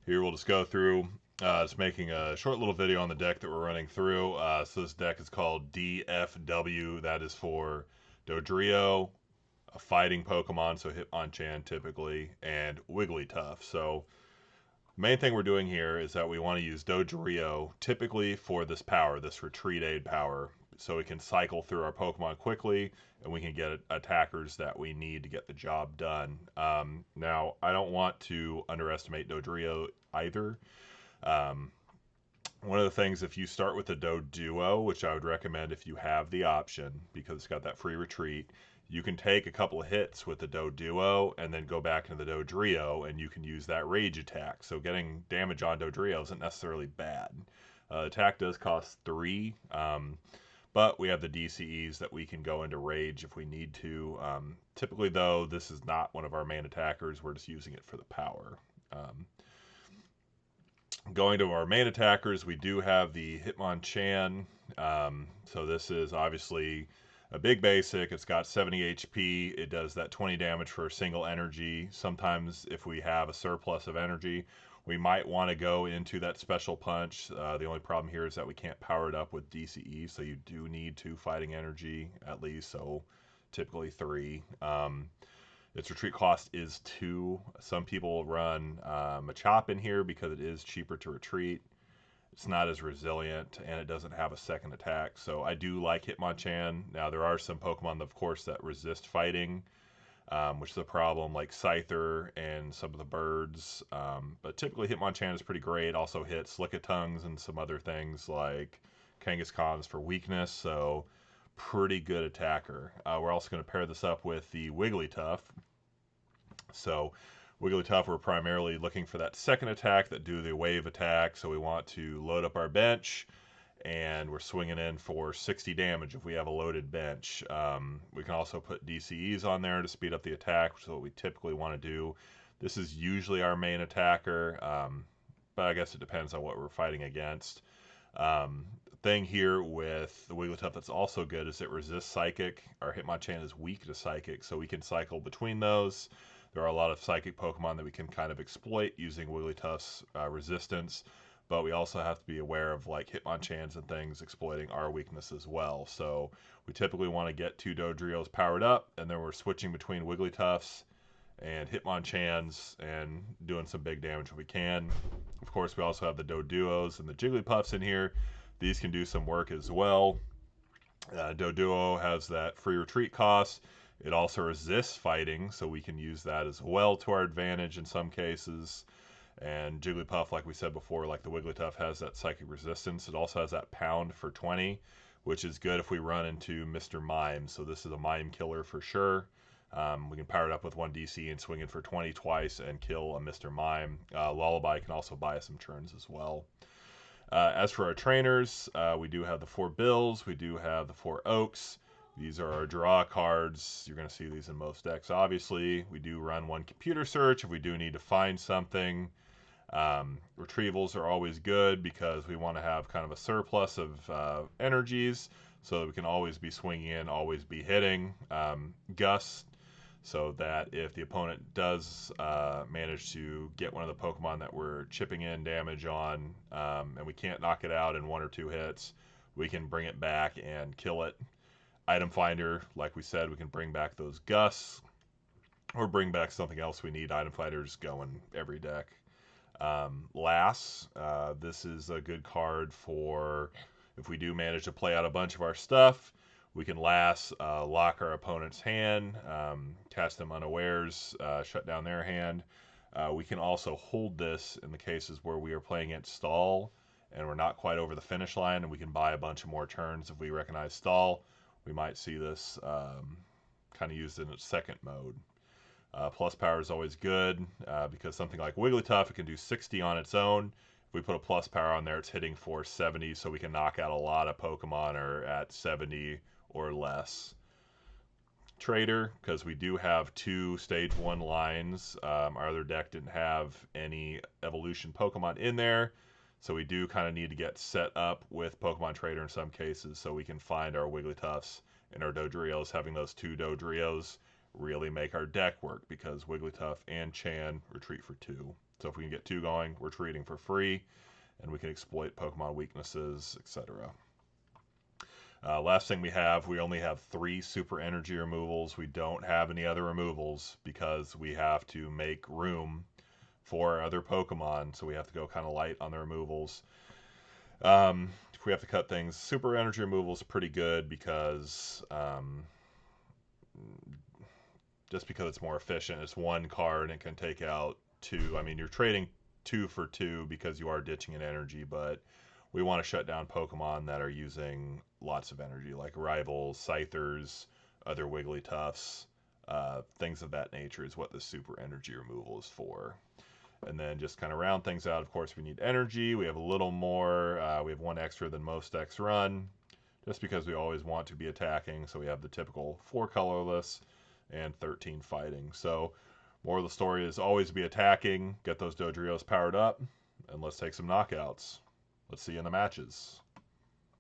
Here we'll just go through, just making a short little video on the deck that we're running through. So this deck is called DFW. That is for Dodrio, a fighting Pokemon, so Hitmonchan typically, and Wigglytuff. So the main thing we're doing here is that we want to use Dodrio typically for this power, this retreat aid power, so we can cycle through our Pokemon quickly and we can get attackers that we need to get the job done. Now, I don't want to underestimate Dodrio either. Um, One of the things, if you start with the Doduo, which I would recommend if you have the option, because it's got that free retreat, you can take a couple of hits with the Doduo and then go back into the Dodrio, and you can use that rage attack. So getting damage on Dodrio isn't necessarily bad. Attack does cost 3, but we have the DCEs that we can go into rage if we need to. Typically, though, this is not one of our main attackers. We're just using it for the power. Going to our main attackers, we do have the Hitmonchan. So this is obviously a big basic. It's got 70 HP. It does that 20 damage for a single energy. Sometimes if we have a surplus of energy, we might want to go into that special punch. The only problem here is that we can't power it up with DCE, so you do need 2 fighting energy at least, so typically 3. Its retreat cost is 2. Some people run Machop in here because it is cheaper to retreat. It's not as resilient, and it doesn't have a second attack. So I do like Hitmonchan. Now, there are some Pokemon, of course, that resist fighting, which is a problem, like Scyther and some of the birds. But typically, Hitmonchan is pretty great. Also hits Lickitungs and some other things like Kangaskhan's for weakness. So pretty good attacker. We're also going to pair this up with the Wigglytuff. So Wigglytuff, we're primarily looking for that second attack that do the wave attack. So we want to load up our bench, and we're swinging in for 60 damage if we have a loaded bench. We can also put DCEs on there to speed up the attack, which is what we typically want to do. This is usually our main attacker, but I guess it depends on what we're fighting against. Thing here with the Wigglytuff that's also good is it resists Psychic. Our Hitmonchan is weak to Psychic, so we can cycle between those. There are a lot of Psychic Pokemon that we can kind of exploit using Wigglytuff's resistance, but we also have to be aware of like Hitmonchans and things exploiting our weakness as well. So we typically want to get 2 Dodrios powered up, and then we're switching between Wigglytuffs and Hitmonchans and doing some big damage if we can. Of course, we also have the Doduos and the Jigglypuffs in here. These can do some work as well. Doduo has that free retreat cost. It also resists fighting, so we can use that as well to our advantage in some cases. And Jigglypuff, like we said before, like the Wigglytuff, has that psychic resistance. It also has that pound for 20, which is good if we run into Mr. Mime. So this is a Mime killer for sure. We can power it up with 1 DC and swing it for 20 twice and kill a Mr. Mime. Lullaby can also buy us some turns as well. As for our trainers, we do have the 4 Bills, we do have the 4 Oaks. These are our draw cards. You're going to see these in most decks, obviously. We do run 1 computer search if we do need to find something. Retrievals are always good because we want to have kind of a surplus of energies so that we can always be swinging in, always be hitting. Gust, so that if the opponent does manage to get one of the Pokemon that we're chipping in damage on, and we can't knock it out in 1 or 2 hits, we can bring it back and kill it. Item Finder, like we said, we can bring back those Gusts or bring back something else we need. Item Finders go in every deck. Lass, this is a good card for if we do manage to play out a bunch of our stuff. We can Lass, lock our opponent's hand, cast them unawares, shut down their hand. We can also hold this in the cases where we are playing against Stall and we're not quite over the finish line, and we can buy a bunch of more turns if we recognize Stall. We might see this kind of used in its second mode. Plus power is always good because something like Wigglytuff, it can do 60 on its own. If we put a plus power on there, it's hitting for 70, so we can knock out a lot of Pokemon are at 70 or less. Trader, because we do have 2 stage 1 lines. Our other deck didn't have any evolution Pokemon in there, so we do kind of need to get set up with Pokemon Trader in some cases so we can find our Wigglytuffs and our Dodrios. Having those 2 Dodrios really make our deck work because Wigglytuff and Chan retreat for 2. So if we can get 2 going, we're treating for free, and we can exploit Pokemon weaknesses, etc. Last thing we only have 3 super energy removals. We don't have any other removals because we have to make room for other Pokemon, so we have to go kind of light on the removals. If we have to cut things, super energy removal is pretty good because just because it's more efficient. It's 1 card and it can take out 2. I mean, you're trading 2 for 2 because you are ditching an energy, but we want to shut down Pokemon that are using lots of energy, like rivals, Scythers, other Wigglytuffs, things of that nature is what the super energy removal is for. And then just kind of round things out, of course, we need energy. We have a little more. We have 1 extra than most decks run, just because we always want to be attacking. So we have the typical 4 colorless and 13 fighting. So more of the story is always be attacking, get those Dodrios powered up, and let's take some knockouts. Let's see you in the matches.